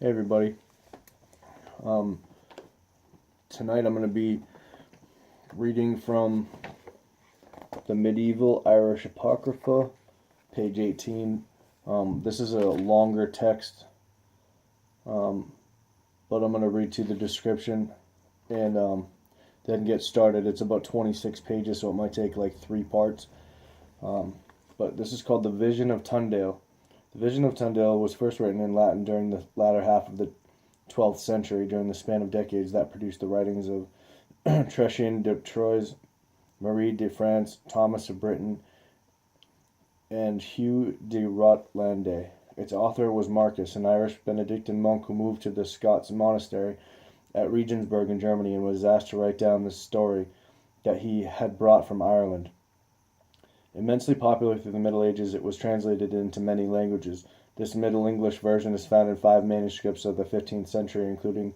Hey everybody. Tonight I'm going to be reading from the medieval Irish Apocrapha, page 18. This is a longer text, but I'm going to read to the description and then get started. It's about 26 pages, so it might take like 3 parts. But this is called The Vision of Tundale. The Vision of Tundale was first written in Latin during the latter half of the 12th century, during the span of decades that produced the writings of Tréchin de Troyes, Marie de France, Thomas of Britain, and Hugh de Rotlande. Its author was Marcus, an Irish Benedictine monk who moved to the Scots monastery at Regensburg in Germany and was asked to write down the story that he had brought from Ireland. Immensely popular through the Middle Ages, it was translated into many languages. This Middle English version is found in 5 manuscripts of the 15th century, including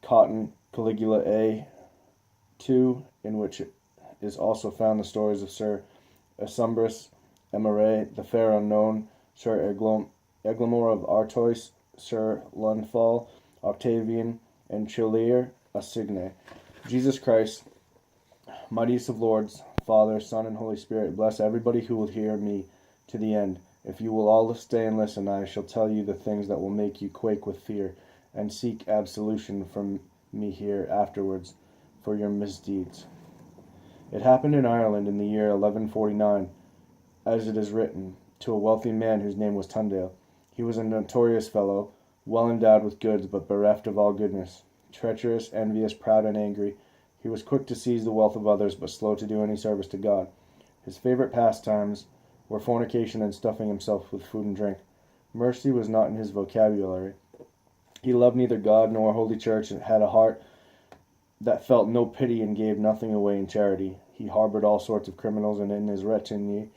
Cotton Caligula A.II, in which is also found the stories of Sir Esumbrus, Emere, the Fair Unknown, Sir Eglamour of Artois, Sir Lunfal, Octavian, and Chilier Assigne. Jesus Christ, mightiest of lords, Father, Son, and Holy Spirit, bless everybody who will hear me to the end. If you will all stay and listen, I shall tell you the things that will make you quake with fear, and seek absolution from me here afterwards for your misdeeds. It happened in Ireland in the year 1149, as it is written, to a wealthy man whose name was Tundale. He was a notorious fellow, well endowed with goods, but bereft of all goodness. Treacherous, envious, proud, and angry, he was quick to seize the wealth of others, but slow to do any service to God. His favorite pastimes were fornication and stuffing himself with food and drink. Mercy was not in his vocabulary. He loved neither God nor Holy Church, and had a heart that felt no pity and gave nothing away in charity. He harbored all sorts of criminals in his retinue,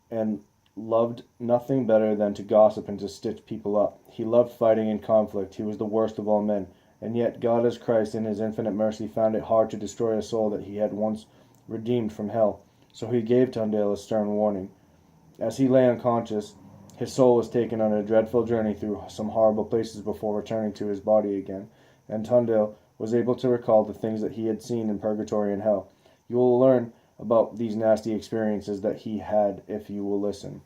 and loved nothing better than to gossip and to stitch people up. He loved fighting and conflict. He was the worst of all men. And yet God as Christ, in his infinite mercy, found it hard to destroy a soul that he had once redeemed from hell. So he gave Tundale a stern warning. As he lay unconscious, his soul was taken on a dreadful journey through some horrible places before returning to his body again, and Tundale was able to recall the things that he had seen in purgatory and hell. You will learn about these nasty experiences that he had if you will listen.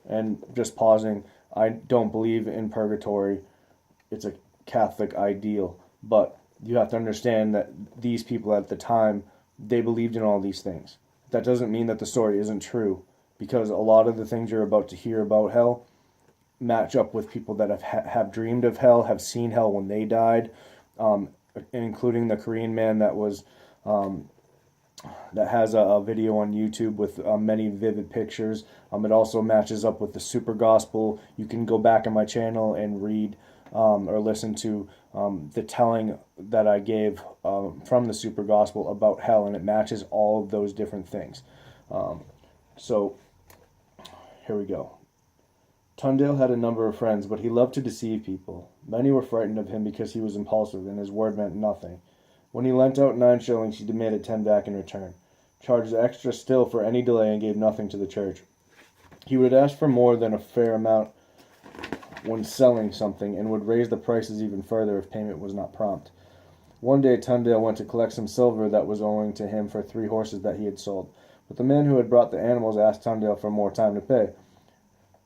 And just pausing, I don't believe in purgatory. It's a Catholic ideal, but you have to understand that these people at the time, they believed in all these things. That doesn't mean that the story isn't true, because a lot of the things you're about to hear about hell match up with people that have dreamed of hell, have seen hell when they died, including the Korean man that was that has a video on YouTube with many vivid pictures. It also matches up with the Super Gospel. You can go back on my channel and read or listen to the telling that I gave from the Super Gospel about hell, and it matches all of those different things. So here we go. Tundale had a number of friends, but he loved to deceive people. Many were frightened of him because he was impulsive and his word meant nothing. When he lent out 9 shillings, he demanded 10 back in return, charged extra still for any delay, and gave nothing to the church. He would ask for more than a fair amount when selling something, and would raise the prices even further if payment was not prompt. One day Tundale went to collect some silver that was owing to him for 3 horses that he had sold, but the man who had brought the animals asked Tundale for more time to pay.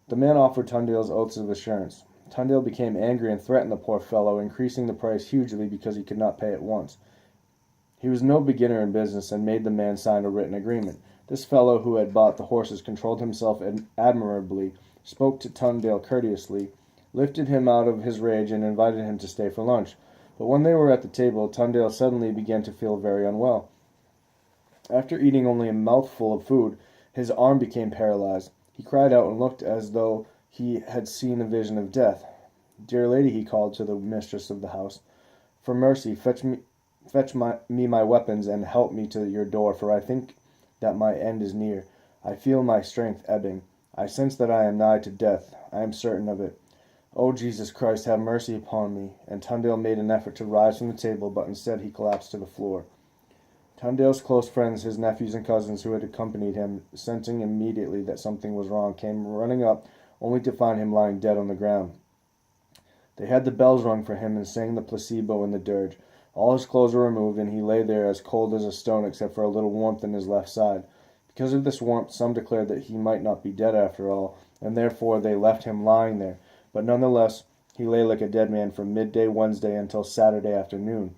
The man offered Tundale's oaths of assurance. Tundale became angry and threatened the poor fellow, increasing the price hugely because he could not pay at once. He was no beginner in business, and made the man sign a written agreement. This fellow who had bought the horses controlled himself admirably, spoke to Tundale courteously, lifted him out of his rage, and invited him to stay for lunch. But when they were at the table, Tundale suddenly began to feel very unwell. After eating only a mouthful of food, his arm became paralyzed. He cried out and looked as though he had seen a vision of death. "Dear lady," he called to the mistress of the house, "for mercy, fetch me my weapons and help me to your door, for I think that my end is near. I feel my strength ebbing. I sense that I am nigh to death. I am certain of it. O Jesus Christ, have mercy upon me." And Tundale made an effort to rise from the table, but instead he collapsed to the floor. Tundale's close friends, his nephews and cousins who had accompanied him, sensing immediately that something was wrong, came running up, only to find him lying dead on the ground. They had the bells rung for him and sang the placebo and the dirge. All his clothes were removed, and he lay there as cold as a stone except for a little warmth in his left side. Because of this warmth, some declared that he might not be dead after all, and therefore they left him lying there. But nonetheless, he lay like a dead man from midday Wednesday until Saturday afternoon.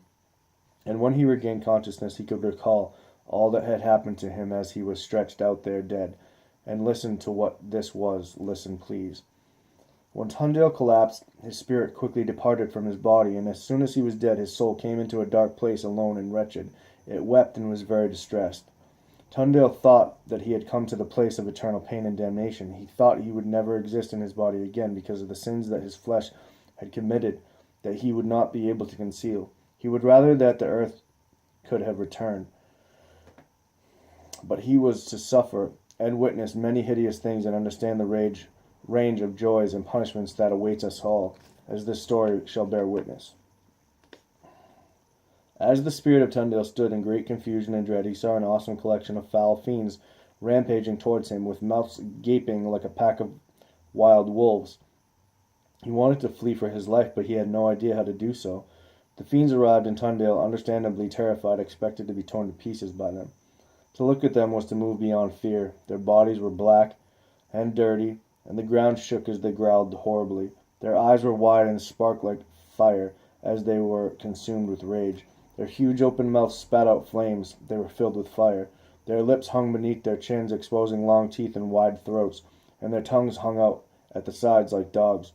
And when he regained consciousness, he could recall all that had happened to him as he was stretched out there dead. And listen to what this was. Listen, please. When Tundale collapsed, his spirit quickly departed from his body, and as soon as he was dead, his soul came into a dark place alone and wretched. It wept and was very distressed. Tundale thought that he had come to the place of eternal pain and damnation. He thought he would never exist in his body again because of the sins that his flesh had committed, that he would not be able to conceal. He would rather that the earth could have returned. But he was to suffer and witness many hideous things and understand the range of joys and punishments that awaits us all, as this story shall bear witness. As the spirit of Tundale stood in great confusion and dread, he saw an awesome collection of foul fiends rampaging towards him, with mouths gaping like a pack of wild wolves. He wanted to flee for his life, but he had no idea how to do so. The fiends arrived, and Tundale, understandably terrified, expected to be torn to pieces by them. To look at them was to move beyond fear. Their bodies were black and dirty, and the ground shook as they growled horribly. Their eyes were wide and sparkled like fire as they were consumed with rage. Their huge open mouths spat out flames. They were filled with fire. Their lips hung beneath their chins, exposing long teeth and wide throats, and their tongues hung out at the sides like dogs.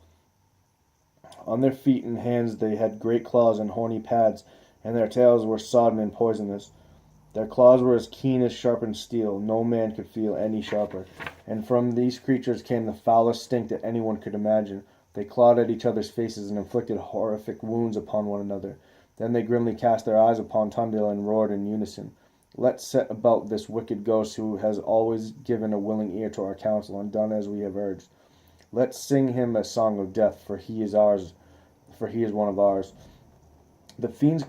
On their feet and hands they had great claws and horny pads, and their tails were sodden and poisonous. Their claws were as keen as sharpened steel. No man could feel any sharper. And from these creatures came the foulest stink that anyone could imagine. They clawed at each other's faces and inflicted horrific wounds upon one another. Then they grimly cast their eyes upon Tundale and roared in unison. Let's set about this wicked ghost who has always given a willing ear to our counsel and done as we have urged. Let's sing him a song of death, for he is one of ours. The fiends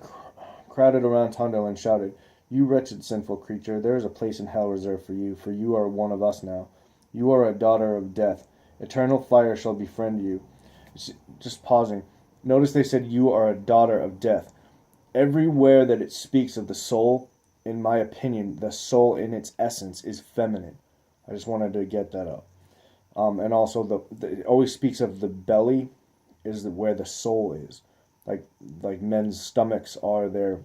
crowded around Tundale and shouted, You wretched sinful creature, there is a place in hell reserved for you are one of us now. You are a daughter of death. Eternal fire shall befriend you. Just pausing. Notice they said you are a daughter of death. Everywhere that it speaks of the soul, in my opinion, the soul in its essence is feminine. I just wanted to get that up. And also, it always speaks of the belly is where the soul is. Like men's stomachs are their,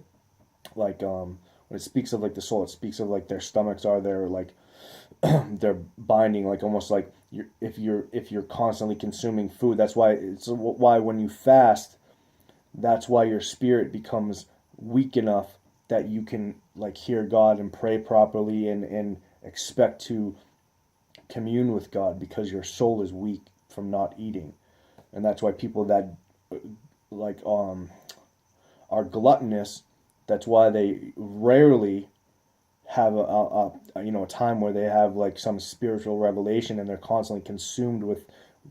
when it speaks of like the soul, it speaks of like their stomachs are their like their binding, like almost like if you're constantly consuming food. That's why when you fast, that's why your spirit becomes weak enough that you can like hear God and pray properly and expect to commune with God, because your soul is weak from not eating. And that's why people that are gluttonous, that's why they rarely have a time where they have like some spiritual revelation, and they're constantly consumed with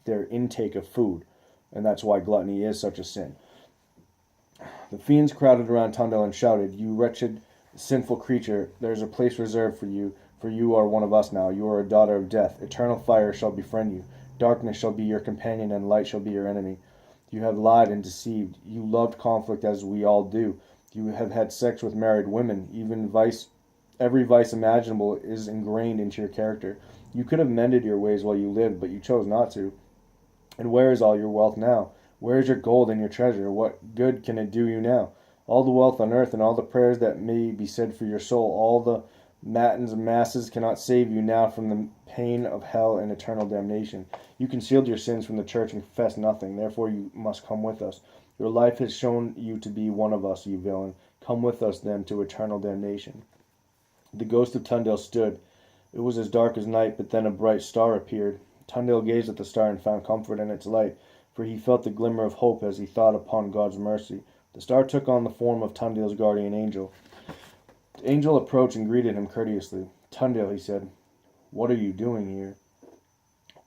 their intake of food. And that's why gluttony is such a sin. The fiends crowded around Tundale and shouted, You wretched, sinful creature, there is a place reserved for you are one of us now. You are a daughter of death. Eternal fire shall befriend you. Darkness shall be your companion, and light shall be your enemy. You have lied and deceived. You loved conflict as we all do. You have had sex with married women. Even every vice imaginable is ingrained into your character. You could have mended your ways while you lived, but you chose not to. And where is all your wealth now? Where is your gold and your treasure? What good can it do you now? All the wealth on earth and all the prayers that may be said for your soul, all the matins and masses cannot save you now from the pain of hell and eternal damnation. You concealed your sins from the church and confessed nothing. Therefore you must come with us. Your life has shown you to be one of us, you villain. Come with us, then, to eternal damnation. The ghost of Tundale stood. It was as dark as night, but then a bright star appeared. Tundale gazed at the star and found comfort in its light, for he felt the glimmer of hope as he thought upon God's mercy. The star took on the form of Tundale's guardian angel. The angel approached and greeted him courteously. Tundale, he said, what are you doing here?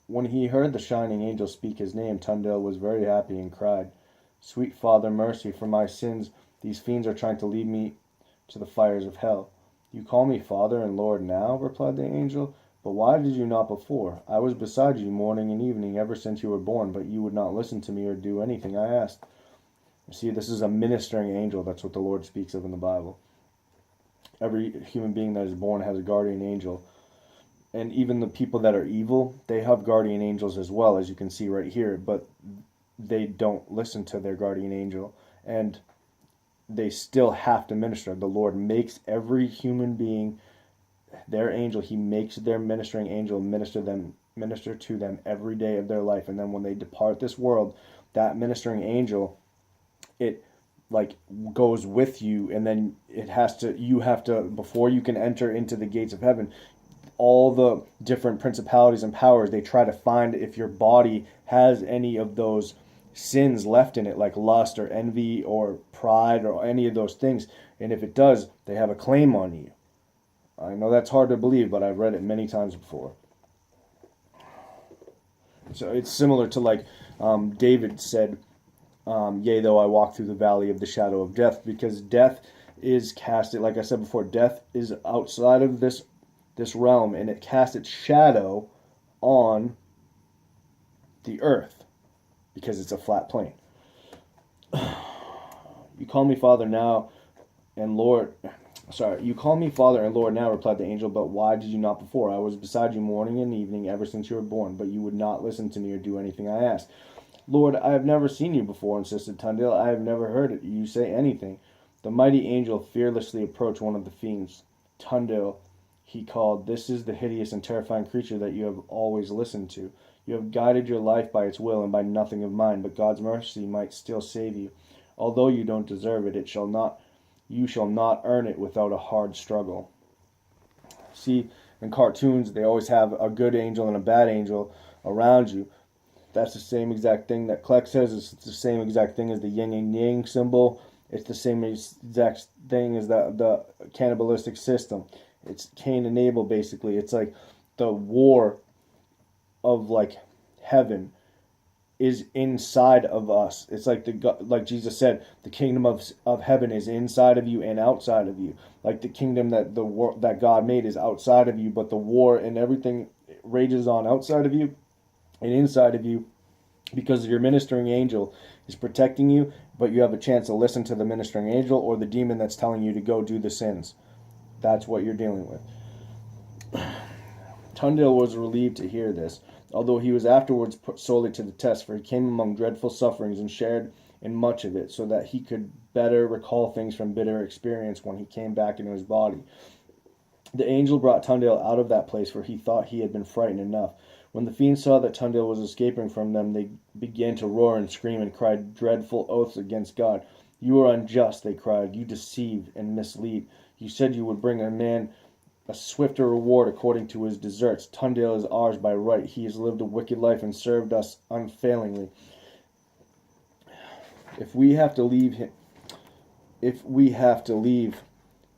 When he heard the shining angel speak his name, Tundale was very happy and cried, Sweet Father, mercy, for my sins these fiends are trying to lead me to the fires of hell. You call me Father and Lord now, replied the angel. But why did you not before? I was beside you morning and evening ever since you were born, but you would not listen to me or do anything I asked. You see, this is a ministering angel. That's what the Lord speaks of in the Bible. Every human being that is born has a guardian angel. And even the people that are evil, they have guardian angels as well, as you can see right here. But they don't listen to their guardian angel. And they still have to minister. The Lord makes every human being their angel. He makes their ministering angel minister to them every day of their life. And then when they depart this world, that ministering angel, it like goes with you, and then you have to, before you can enter into the gates of heaven, all the different principalities and powers, they try to find if your body has any of those sins left in it, like lust or envy or pride or any of those things. And if it does, they have a claim on you. I know that's hard to believe, but I've read it many times before. So it's similar to like David said, yea, though I walk through the valley of the shadow of death, because death is casted, like I said before, death is outside of this realm, and it casts its shadow on the earth because it's a flat plane. You call me Father now and Lord. Sorry, you call me Father and Lord now, replied the angel, but why did you not before? I was beside you morning and evening ever since you were born, but you would not listen to me or do anything I asked. Lord, I have never seen you before, insisted Tundale. I have never heard you say anything. The mighty angel fearlessly approached one of the fiends. Tundale, he called, this is the hideous and terrifying creature that you have always listened to. You have guided your life by its will and by nothing of mine, but God's mercy might still save you. Although you don't deserve it, you shall not earn it without a hard struggle. See, in cartoons, they always have a good angel and a bad angel around you. That's the same exact thing that Kleck says. It's the same exact thing as the yin and yang symbol. It's the same exact thing as the cannibalistic system. It's Cain and Abel, basically. It's like the war of like heaven is inside of us. It's like like Jesus said, the kingdom of heaven is inside of you and outside of you. Like the kingdom that God made is outside of you, but the war and everything rages on outside of you and inside of you, because your ministering angel is protecting you, but you have a chance to listen to the ministering angel or the demon that's telling you to go do the sins. That's what you're dealing with. Tundale was relieved to hear this, although he was afterwards put sorely to the test, for he came among dreadful sufferings and shared in much of it, so that he could better recall things from bitter experience when he came back into his body. The angel brought Tundale out of that place, for he thought he had been frightened enough. When the fiends saw that Tundale was escaping from them, they began to roar and scream and cried dreadful oaths against God. You are unjust, they cried. You deceive and mislead. You said you would bring a man a swifter reward according to his deserts. Tundale is ours by right. He has lived a wicked life and served us unfailingly. If we have to leave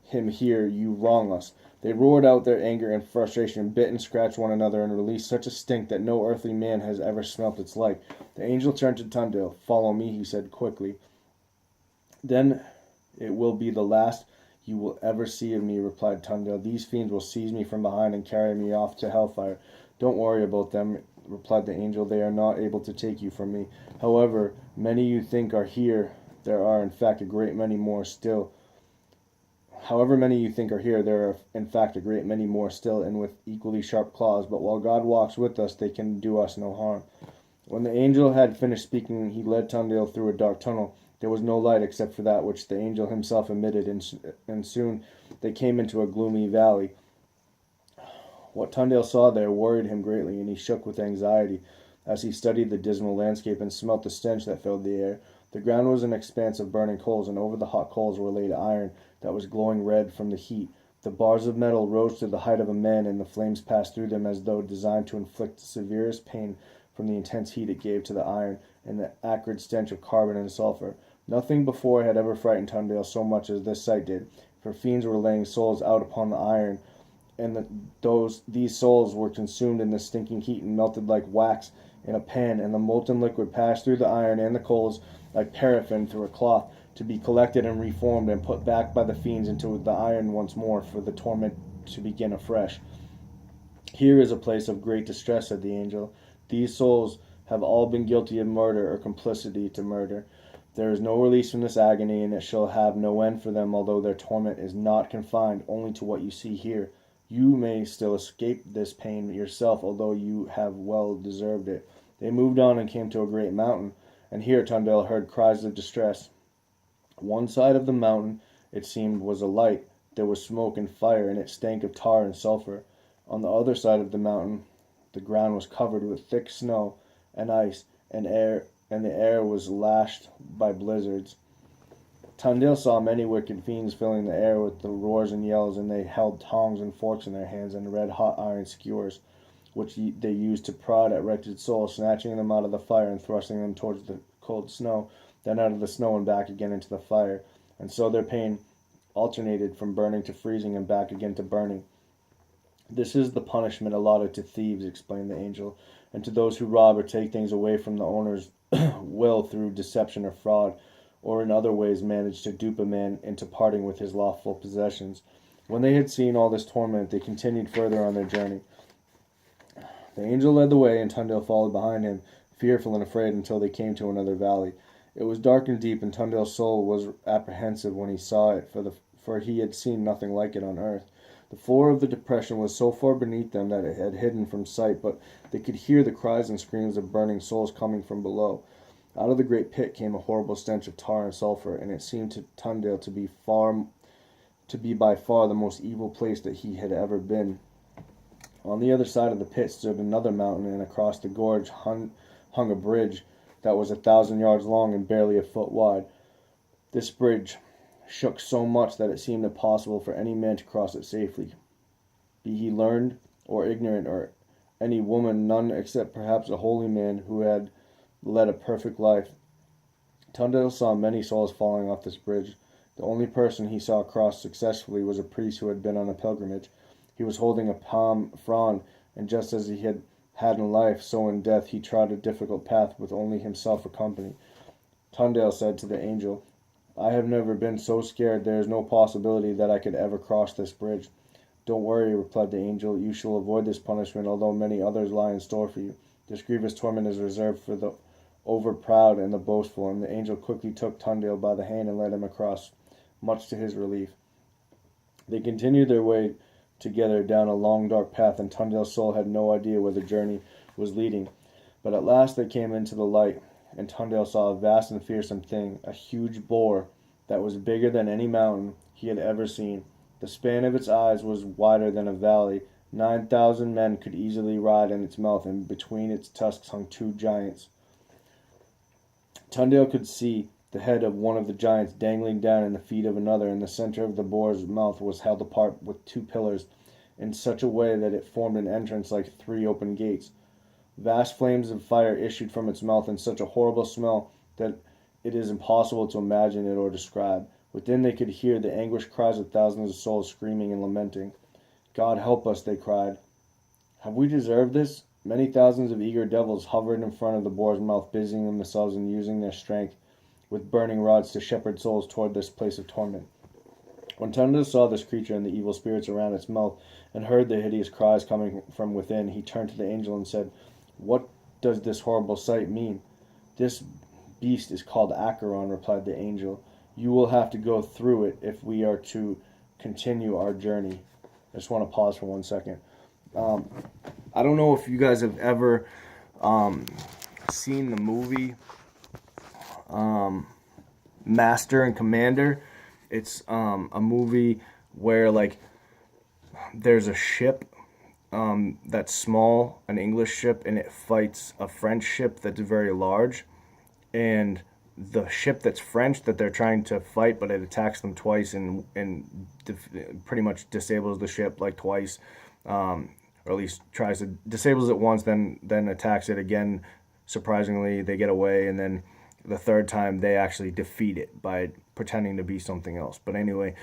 him here, you wrong us. They roared out their anger and frustration, bit and scratched one another, and released such a stink that no earthly man has ever smelt its like. The angel turned to Tundale. Follow me, he said quickly. Then it will be the last you will ever see of me, replied Tundale. These fiends will seize me from behind and carry me off to hellfire. Don't worry about them, replied the angel. They are not able to take you from me. However many you think are here, there are in fact a great many more still. However many you think are here, there are in fact a great many more still, and with equally sharp claws. But while God walks with us, they can do us no harm. When the angel had finished speaking, he led Tundale through a dark tunnel. There was no light except for that which the angel himself emitted, and soon they came into a gloomy valley. What Tundale saw there worried him greatly, and he shook with anxiety as he studied the dismal landscape and smelt the stench that filled the air. The ground was an expanse of burning coals, and over the hot coals were laid iron that was glowing red from the heat. The bars of metal rose to the height of a man, and the flames passed through them as though designed to inflict the severest pain from the intense heat it gave to the iron and the acrid stench of carbon and sulfur. Nothing before had ever frightened Tundale so much as this sight did, for fiends were laying souls out upon the iron, and these souls were consumed in the stinking heat and melted like wax in a pan, and the molten liquid passed through the iron and the coals like paraffin through a cloth, to be collected and reformed and put back by the fiends into the iron once more, for the torment to begin afresh. Here is a place of great distress, said the angel. These souls have all been guilty of murder or complicity to murder. There is no release from this agony, and it shall have no end for them, although their torment is not confined only to what you see here. You may still escape this pain yourself, although you have well deserved it. They moved on and came to a great mountain, and here Tundale heard cries of distress. One side of the mountain, it seemed, was alight. There was smoke and fire, and it stank of tar and sulphur. On the other side of the mountain, the ground was covered with thick snow and ice, and the air was lashed by blizzards. Tundale saw many wicked fiends filling the air with the roars and yells, and they held tongs and forks in their hands and red-hot iron skewers, which they used to prod at wretched souls, snatching them out of the fire and thrusting them towards the cold snow, then out of the snow and back again into the fire. And so their pain alternated from burning to freezing and back again to burning. This is the punishment allotted to thieves, explained the angel, and to those who rob or take things away from the owner's will through deception or fraud, or in other ways manage to dupe a man into parting with his lawful possessions. When they had seen all this torment, they continued further on their journey. The angel led the way, and Tundale followed behind him, fearful and afraid, until they came to another valley. It was dark and deep, and Tundale's soul was apprehensive when he saw it, for he had seen nothing like it on earth. The floor of the depression was so far beneath them that it had hidden from sight, but they could hear the cries and screams of burning souls coming from below. Out of the great pit came a horrible stench of tar and sulphur, and it seemed to Tundale to be by far the most evil place that he had ever been. On the other side of the pit stood another mountain, and across the gorge hung a bridge that was 1,000 yards long and barely a foot wide. This bridge shook so much that it seemed impossible for any man to cross it safely, be he learned or ignorant, or any woman, none except perhaps a holy man who had led a perfect life. Tundale saw many souls falling off this bridge. The only person he saw cross successfully was a priest who had been on a pilgrimage. He was holding a palm frond, and just as he had in life, so in death he trod a difficult path with only himself for company. Tundale said to the angel, I have never been so scared. There is no possibility that I could ever cross this bridge. Don't worry, replied the angel. You shall avoid this punishment, although many others lie in store for you. This grievous torment is reserved for the overproud and the boastful. And the angel quickly took Tundale by the hand and led him across, much to his relief. They continued their way together down a long dark path, and Tundale's soul had no idea where the journey was leading. But at last they came into the light, and Tundale saw a vast and fearsome thing, a huge boar that was bigger than any mountain he had ever seen. The span of its eyes was wider than a valley. 9,000 men could easily ride in its mouth, and between its tusks hung two giants. Tundale could see the head of one of the giants dangling down in the feet of another, and the center of the boar's mouth was held apart with two pillars in such a way that it formed an entrance like 3 open gates. Vast flames of fire issued from its mouth, and such a horrible smell that it is impossible to imagine it or describe. Within they could hear the anguished cries of thousands of souls screaming and lamenting. God help us, they cried. Have we deserved this? Many thousands of eager devils hovered in front of the boar's mouth, busying themselves and using their strength with burning rods to shepherd souls toward this place of torment. When Tundale saw this creature and the evil spirits around its mouth, and heard the hideous cries coming from within, he turned to the angel and said, What does this horrible sight mean? This beast is called Acheron, replied the angel. You will have to go through it if we are to continue our journey. I just want to pause for 1 second. I don't know if you guys have ever seen the movie Master and Commander. It's a movie where like there's a ship that's small, an English ship, and it fights a French ship that's very large. And the ship that's French that they're trying to fight, but it attacks them twice and pretty much disables the ship like twice, or at least tries to disables it once, then attacks it again. Surprisingly, they get away, and then the third time they actually defeat it by pretending to be something else. But anyway,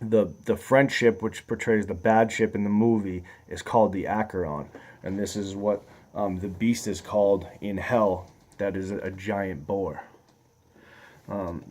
the French ship, which portrays the bad ship in the movie, is called the Acheron, and this is what the beast is called in hell. That is a giant boar. It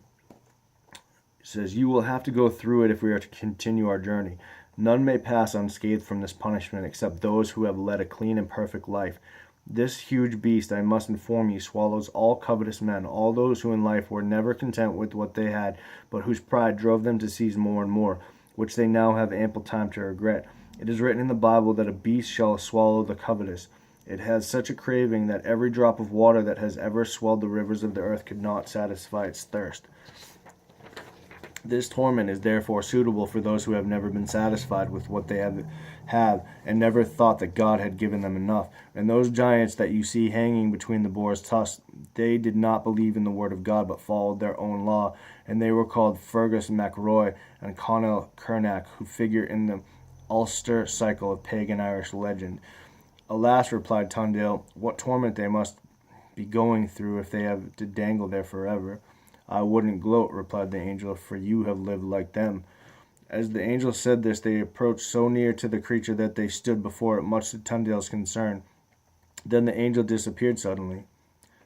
says, you will have to go through it if we are to continue our journey. None may pass unscathed from this punishment except those who have led a clean and perfect life. This huge beast, I must inform you, swallows all covetous men, all those who in life were never content with what they had, but whose pride drove them to seize more and more, which they now have ample time to regret. It is written in the Bible that a beast shall swallow the covetous. It has such a craving that every drop of water that has ever swelled the rivers of the earth could not satisfy its thirst. This torment is therefore suitable for those who have never been satisfied with what they have and never thought that God had given them enough. And those giants that you see hanging between the boar's tusks, they did not believe in the word of God, but followed their own law. And they were called Fergus MacRoy and Connell Kernack, who figure in the Ulster cycle of pagan Irish legend. Alas, replied Tundale, what torment they must be going through if they have to dangle there forever. I wouldn't gloat, replied the angel, for you have lived like them. As the angel said this, they approached so near to the creature that they stood before it, much to Tundale's concern. Then the angel disappeared suddenly.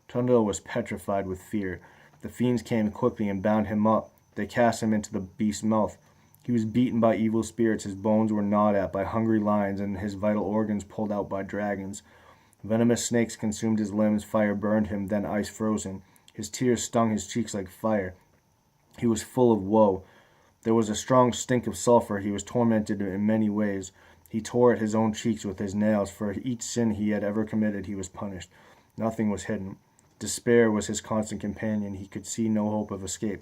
Tundale was petrified with fear. The fiends came quickly and bound him up. They cast him into the beast's mouth. He was beaten by evil spirits, his bones were gnawed at by hungry lions, and his vital organs pulled out by dragons. Venomous snakes consumed his limbs, fire burned him, then ice froze him. His tears stung his cheeks like fire. He was full of woe. There was a strong stink of sulfur. He was tormented in many ways. He tore at his own cheeks with his nails. For each sin he had ever committed, he was punished. Nothing was hidden. Despair was his constant companion. He could see no hope of escape.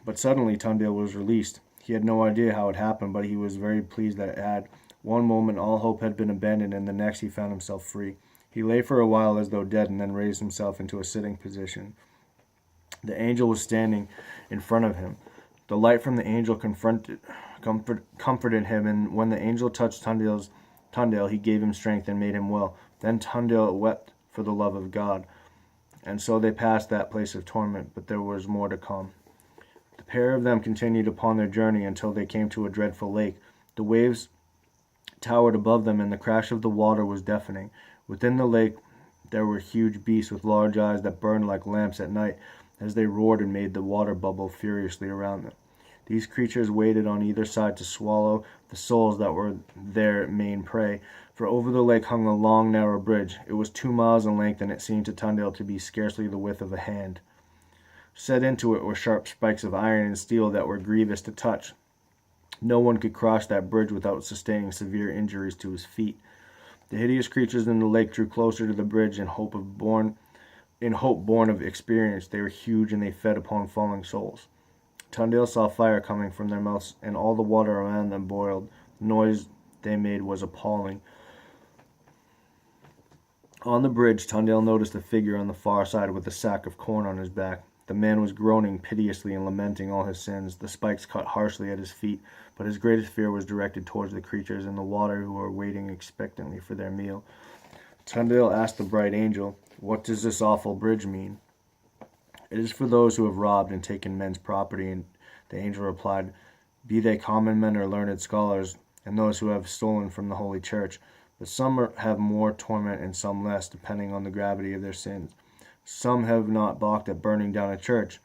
But suddenly Tundale was released. He had no idea how it happened, but he was very pleased that it had. One moment all hope had been abandoned, and the next he found himself free. He lay for a while as though dead, and then raised himself into a sitting position. The angel was standing in front of him. The light from the angel comforted him, and when the angel touched Tundale, he gave him strength and made him well. Then Tundale wept for the love of God. And so they passed that place of torment, but there was more to come. The pair of them continued upon their journey until they came to a dreadful lake. The waves towered above them, and the crash of the water was deafening. Within the lake there were huge beasts with large eyes that burned like lamps at night, as they roared and made the water bubble furiously around them. These creatures waited on either side to swallow the souls that were their main prey, for over the lake hung a long, narrow bridge. It was 2 miles in length, and it seemed to Tundale to be scarcely the width of a hand. Set into it were sharp spikes of iron and steel that were grievous to touch. No one could cross that bridge without sustaining severe injuries to his feet. The hideous creatures in the lake drew closer to the bridge in hope born of experience. They were huge, and they fed upon falling souls. Tundale saw fire coming from their mouths, and all the water around them boiled. The noise they made was appalling. On the bridge, Tundale noticed a figure on the far side with a sack of corn on his back. The man was groaning piteously and lamenting all his sins. The spikes cut harshly at his feet, but his greatest fear was directed towards the creatures in the water who were waiting expectantly for their meal. Tundale asked the bright angel, "What does this awful bridge mean?" "It is for those who have robbed and taken men's property," and the angel replied, "be they common men or learned scholars, and those who have stolen from the Holy Church. But some have more torment and some less, depending on the gravity of their sins. Some have not balked at burning down a church.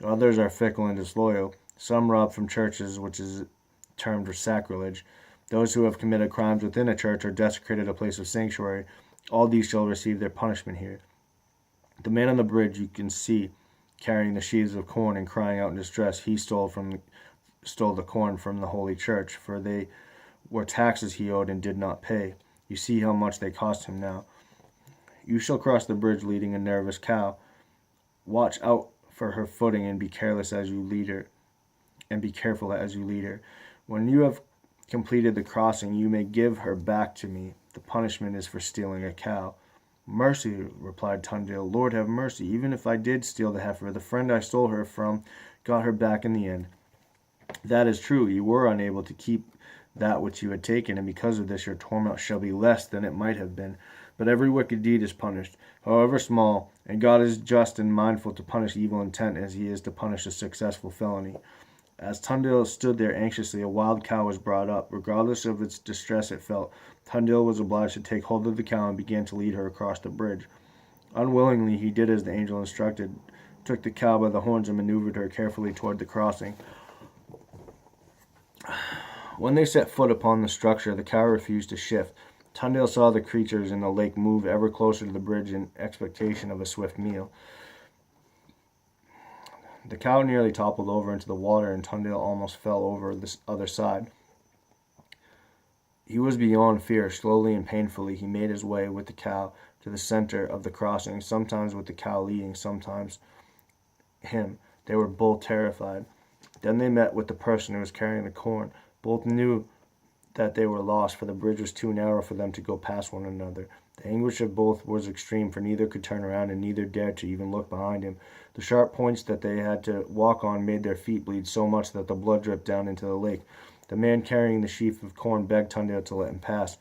Others are fickle and disloyal. Some rob from churches, which is termed sacrilege. Those who have committed crimes within a church or desecrated a place of sanctuary, all these shall receive their punishment here. The man on the bridge you can see, carrying the sheaves of corn and crying out in distress, he stole the corn from the Holy Church, for they were taxes he owed and did not pay. You see how much they cost him now. You shall cross the bridge leading a nervous cow. Watch out for her footing and be careless as you lead her, and be careful as you lead her. When you have completed the crossing, you may give her back to me. The punishment is for stealing a cow." "Mercy," replied Tundale. "Lord have mercy. Even if I did steal the heifer, the friend I stole her from got her back in the end." "That is true. You were unable to keep that which you had taken, and because of this your torment shall be less than it might have been. But every wicked deed is punished, however small, and God is just and mindful to punish evil intent as he is to punish a successful felony." As Tundale stood there anxiously, a wild cow was brought up. Regardless of its distress it felt, Tundale was obliged to take hold of the cow and began to lead her across the bridge. Unwillingly he did as the angel instructed, took the cow by the horns and maneuvered her carefully toward the crossing. When they set foot upon the structure, the cow refused to shift. Tundale saw the creatures in the lake move ever closer to the bridge in expectation of a swift meal. The cow nearly toppled over into the water, and Tundale almost fell over the other side. He was beyond fear. Slowly and painfully he made his way with the cow to the center of the crossing, sometimes with the cow leading, sometimes him. They were both terrified. Then they met with the person who was carrying the corn. Both knew that they were lost, for the bridge was too narrow for them to go past one another. The anguish of both was extreme, for neither could turn around, and neither dared to even look behind him. The sharp points that they had to walk on made their feet bleed so much that the blood dripped down into the lake. The man carrying the sheaf of corn begged Tundale to let him pass.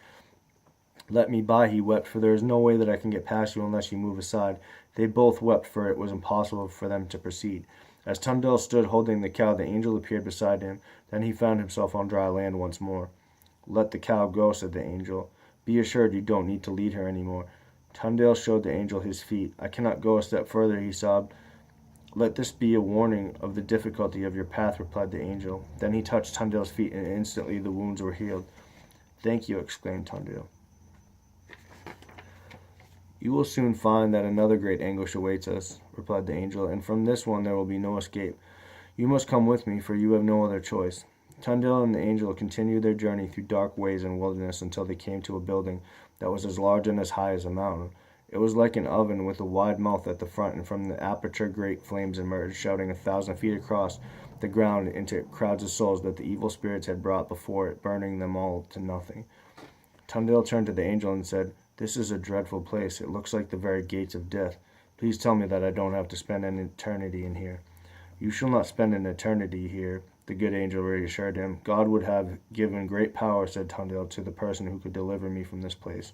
"Let me by," he wept, "for there is no way that I can get past you unless you move aside." They both wept, for it was impossible for them to proceed. As Tundale stood holding the cow, the angel appeared beside him. Then he found himself on dry land once more. "Let the cow go," said the angel. "Be assured you don't need to lead her any more." Tundale showed the angel his feet. "I cannot go a step further," he sobbed. "Let this be a warning of the difficulty of your path," replied the angel. Then he touched Tundale's feet, and instantly the wounds were healed. "Thank you," exclaimed Tundale. "You will soon find that another great anguish awaits us," replied the angel, "and from this one there will be no escape. You must come with me, for you have no other choice." Tundale and the angel continued their journey through dark ways and wilderness until they came to a building that was as large and as high as a mountain. It was like an oven with a wide mouth at the front, and from the aperture great flames emerged, shouting 1,000 feet across the ground into crowds of souls that the evil spirits had brought before it, burning them all to nothing. Tundale turned to the angel and said, "This is a dreadful place. It looks like the very gates of death. Please tell me that I don't have to spend an eternity in here." "You shall not spend an eternity here," the good angel reassured him. "God would have given great power," said Tundale, "to the person who could deliver me from this place."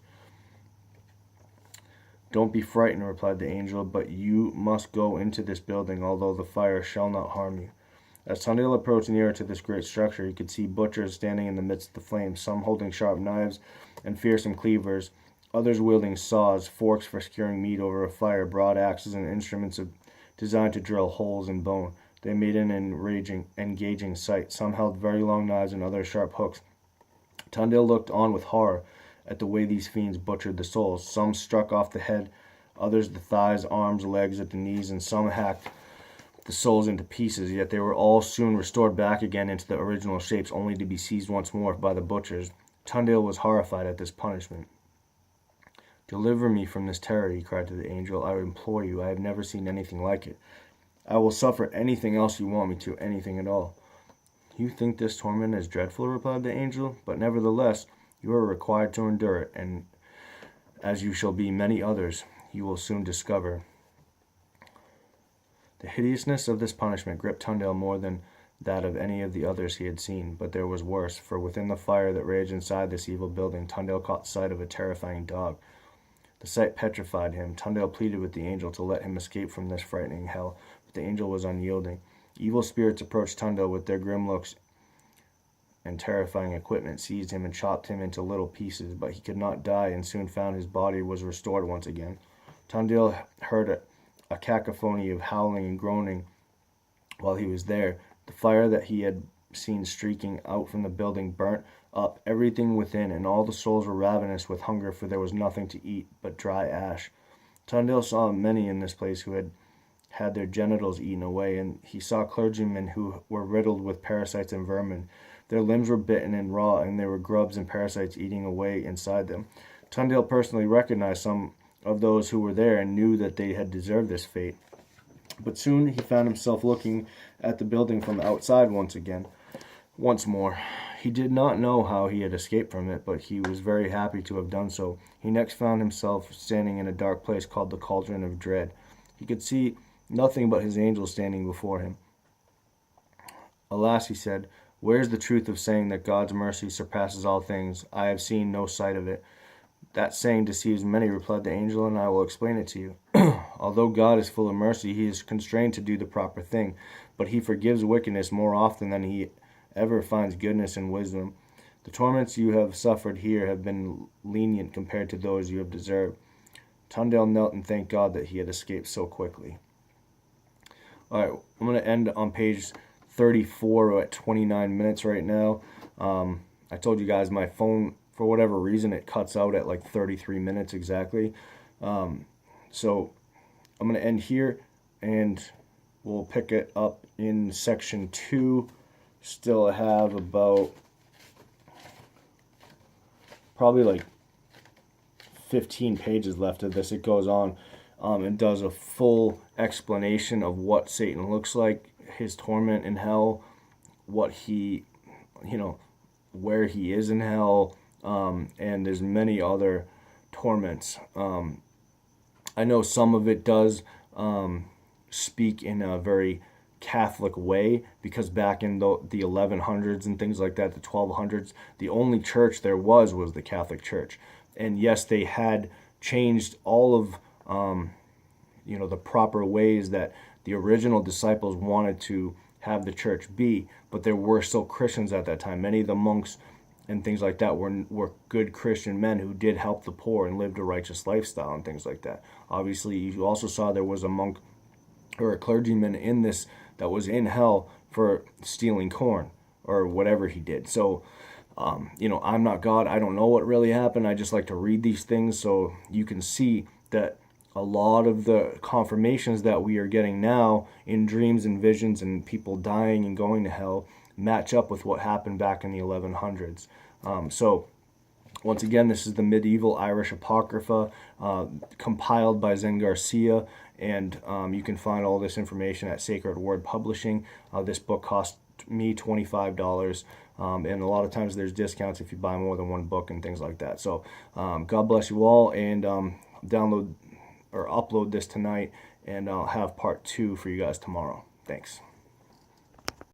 "Don't be frightened," replied the angel, "but you must go into this building, although the fire shall not harm you." As Tundale approached nearer to this great structure, he could see butchers standing in the midst of the flames, some holding sharp knives and fearsome cleavers, others wielding saws, forks for skewering meat over a fire, broad axes, and instruments designed to drill holes in bone. They made an engaging sight. Some held very long knives and others sharp hooks. Tundale looked on with horror at the way these fiends butchered the souls. Some struck off the head, others the thighs, arms, legs, at the knees, and some hacked the souls into pieces, yet they were all soon restored back again into the original shapes, only to be seized once more by the butchers. Tundale was horrified at this punishment. "Deliver me from this terror," he cried to the angel. "I implore you. I have never seen anything like it. I will suffer anything else you want me to, anything at all." "You think this torment is dreadful," replied the angel, "but nevertheless you are required to endure it, and as you shall be many others, you will soon discover." The hideousness of this punishment gripped Tundale more than that of any of the others he had seen, but there was worse, for within the fire that raged inside this evil building, Tundale caught sight of a terrifying dog. The sight petrified him. Tundale pleaded with the angel to let him escape from this frightening hell, but the angel was unyielding. Evil spirits approached Tundale with their grim looks and terrifying equipment, seized him and chopped him into little pieces, but he could not die, and soon found his body was restored once again. Tundale heard a cacophony of howling and groaning while he was there. The fire that he had seen streaking out from the building burnt up everything within, and all the souls were ravenous with hunger, for there was nothing to eat but dry ash. Tundale saw many in this place who had had their genitals eaten away, and he saw clergymen who were riddled with parasites and vermin. Their limbs were bitten and raw, and there were grubs and parasites eating away inside them. Tundale personally recognized some of those who were there and knew that they had deserved this fate. But soon he found himself looking at the building from outside once more. He did not know how he had escaped from it, but he was very happy to have done so. He next found himself standing in a dark place called the Cauldron of Dread. He could see nothing but his angel standing before him. "Alas," he said, "where is the truth of saying that God's mercy surpasses all things? I have seen no sight of it." "That saying deceives many," replied the angel, "and I will explain it to you. Although God is full of mercy, he is constrained to do the proper thing, but he forgives wickedness more often than he ever finds goodness and wisdom. The torments you have suffered here have been lenient compared to those you have deserved." Tundale knelt and thanked God that he had escaped so quickly. Alright, I'm going to end on page 34 at 29 minutes right now. I told you guys my phone, for whatever reason, it cuts out at like 33 minutes exactly. So I'm going to end here, and we'll pick it up in section 2. Still have about probably like 15 pages left of this. It goes on and does a full explanation of what Satan looks like, his torment in hell, what he, where he is in hell, and there's many other torments. I know some of it does speak in a very Catholic way, because back in the 1100s and things like that, the 1200s, the only church there was the Catholic Church. And yes, they had changed all of the proper ways that the original disciples wanted to have the church be, but there were still Christians at that time. Many of the monks and things like that were good Christian men who did help the poor and lived a righteous lifestyle and things like that. Obviously, you also saw there was a monk or a clergyman in this that was in hell for stealing corn or whatever he did. So, I'm not God. I don't know what really happened. I just like to read these things so you can see that a lot of the confirmations that we are getting now in dreams and visions and people dying and going to hell match up with what happened back in the 1100s. So, once again, this is the medieval Irish Apocrypha, compiled by Zen Garcia, and you can find all this information at Sacred Word Publishing. This book cost me $25, and a lot of times there's discounts if you buy more than one book and things like that. So, God bless you all, and download or upload this tonight, and I'll have part 2 for you guys tomorrow. Thanks.